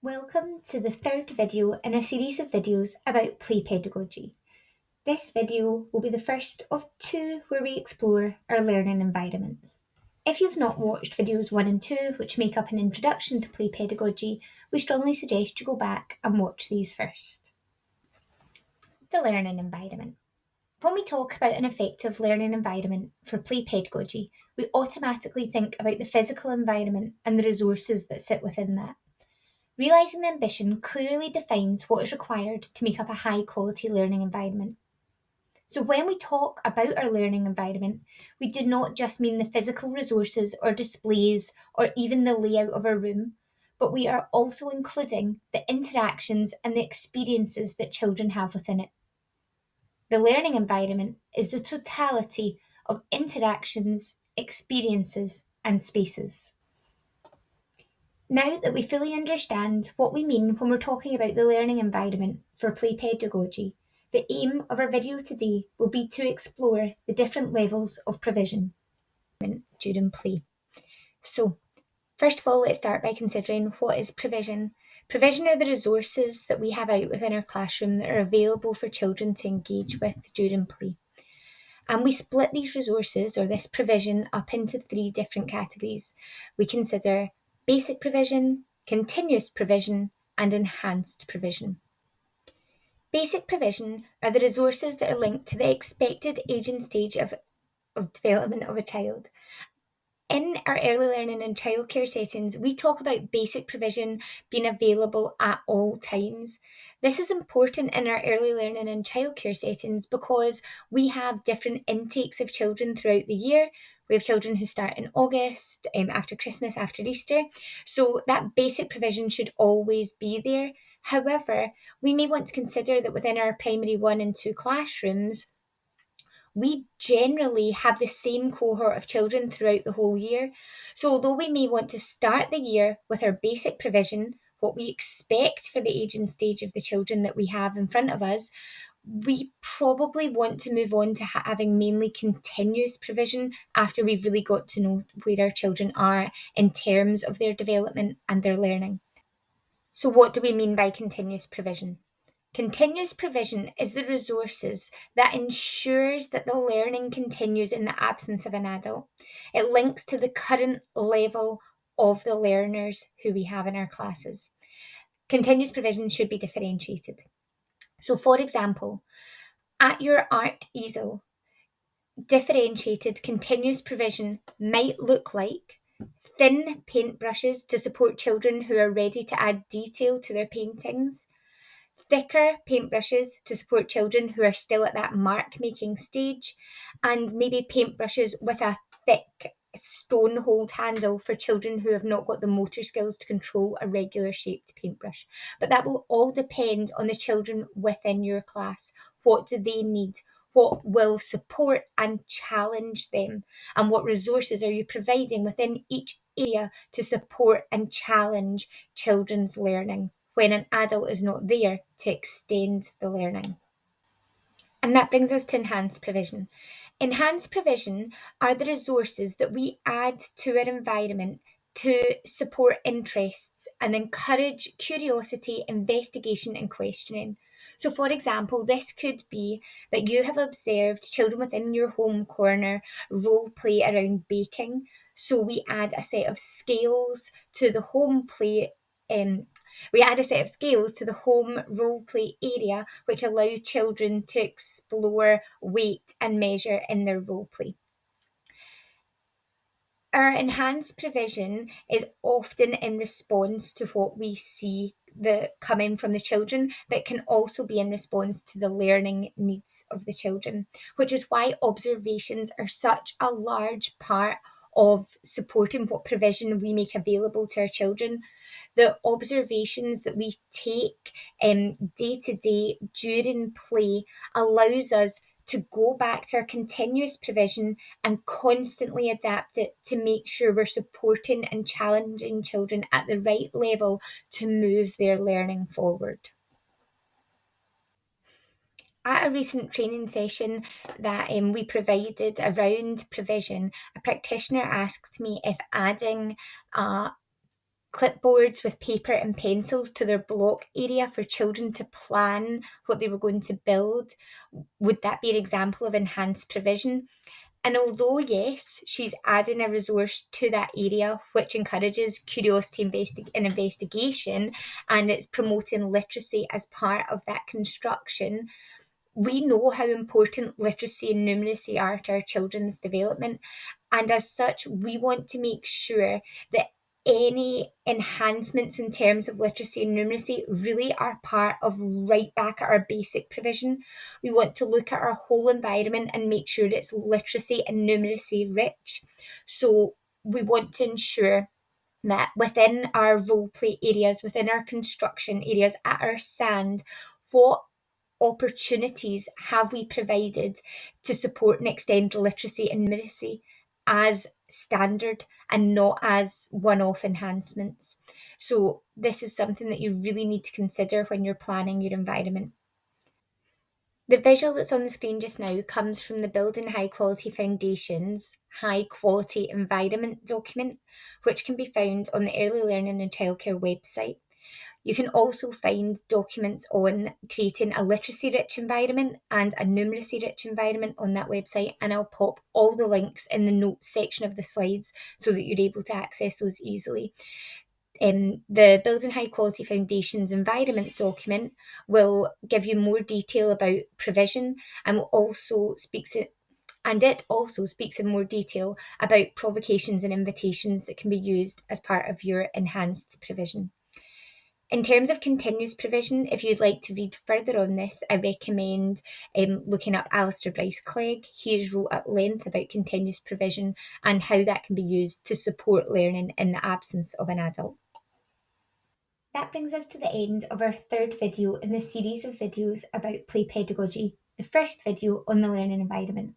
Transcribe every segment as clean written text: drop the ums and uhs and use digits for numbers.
Welcome to the third video in a series of videos about play pedagogy. This video will be the first of two where we explore our learning environments. If you've not watched videos 1 and 2, which make up an introduction to play pedagogy, we strongly suggest you go back and watch these first. The learning environment. When we talk about an effective learning environment for play pedagogy, we automatically think about the physical environment and the resources that sit within that. Realising the ambition clearly defines what is required to make up a high-quality learning environment. So when we talk about our learning environment, we do not just mean the physical resources or displays or even the layout of our room, but we are also including the interactions and the experiences that children have within it. The learning environment is the totality of interactions, experiences, and spaces. Now that we fully understand what we mean when we're talking about the learning environment for play pedagogy, the aim of our video today will be to explore the different levels of provision during play. So, first of all, let's start by considering what is provision. Provision are the resources that we have out within our classroom that are available for children to engage with during play. And we split these resources, or this provision, up into 3 different categories. We consider basic provision, continuous provision, and enhanced provision. Basic provision are the resources that are linked to the expected age and stage of development of a child. In our early learning and childcare settings, we talk about basic provision being available at all times. This is important in our early learning and childcare settings because we have different intakes of children throughout the year. We have children who start in August, after Christmas, after Easter. So that basic provision should always be there. However, we may want to consider that within our primary 1 and 2 classrooms, we generally have the same cohort of children throughout the whole year. So although we may want to start the year with our basic provision, what we expect for the age and stage of the children that we have in front of us, we probably want to move on to having mainly continuous provision after we've really got to know where our children are in terms of their development and their learning. So what do we mean by continuous provision? Continuous provision is the resources that ensures that the learning continues in the absence of an adult. It links to the current level of the learners who we have in our classes. Continuous provision should be differentiated. So, for example, at your art easel, differentiated continuous provision might look like thin paintbrushes to support children who are ready to add detail to their paintings, thicker paintbrushes to support children who are still at that mark making stage, and maybe paintbrushes with a thick stone hold handle for children who have not got the motor skills to control a regular shaped paintbrush. But that will all depend on the children within your class. What do they need? What will support and challenge them? And what resources are you providing within each area to support and challenge children's learning when an adult is not there to extend the learning? And that brings us to enhanced provision. Enhanced provision are the resources that we add to our environment to support interests and encourage curiosity, investigation, and questioning. So, for example, this could be that you have observed children within your home corner role play around baking. So, we add a set of scales to the home play. We add a set of scales to the home role play area, which allow children to explore, weight, and measure in their role play. Our enhanced provision is often in response to what we see coming from the children, but can also be in response to the learning needs of the children, which is why observations are such a large part of supporting what provision we make available to our children. The observations that we take day to day during play allows us to go back to our continuous provision and constantly adapt it to make sure we're supporting and challenging children at the right level to move their learning forward. At a recent training session that we provided around provision, a practitioner asked me if adding clipboards with paper and pencils to their block area for children to plan what they were going to build. Would that be an example of enhanced provision? And although, yes, she's adding a resource to that area which encourages curiosity and investigation, and it's promoting literacy as part of that construction, we know how important literacy and numeracy are to our children's development. And as such, we want to make sure that any enhancements in terms of literacy and numeracy really are part of right back at our basic provision. We want to look at our whole environment and make sure that it's literacy and numeracy rich. So we want to ensure that within our role play areas, within our construction areas, at our sand, what opportunities have we provided to support and extend literacy and numeracy as standard and not as one-off enhancements? So this is something that you really need to consider when you're planning your environment. The visual that's on the screen just now comes from the Building High Quality Foundations High Quality Environment document, which can be found on the Early Learning and Childcare website. You can also find documents on creating a literacy-rich environment and a numeracy-rich environment on that website, and I'll pop all the links in the notes section of the slides so that you're able to access those easily. The Building High Quality Foundations environment document will give you more detail about provision, and it also speaks in more detail about provocations and invitations that can be used as part of your enhanced provision. In terms of continuous provision, if you'd like to read further on this, I recommend looking up Alistair Bryce-Clegg. He has wrote at length about continuous provision and how that can be used to support learning in the absence of an adult. That brings us to the end of our third video in the series of videos about play pedagogy, the first video on the learning environment.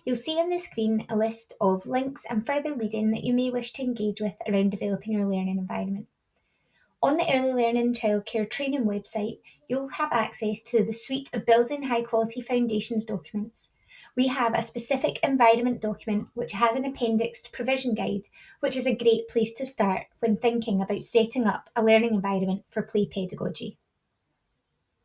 You'll see on the screen a list of links and further reading that you may wish to engage with around developing your learning environment. On the Early Learning Childcare Training website, you'll have access to the suite of Building High Quality Foundations documents. We have a specific environment document which has an appendixed provision guide, which is a great place to start when thinking about setting up a learning environment for play pedagogy.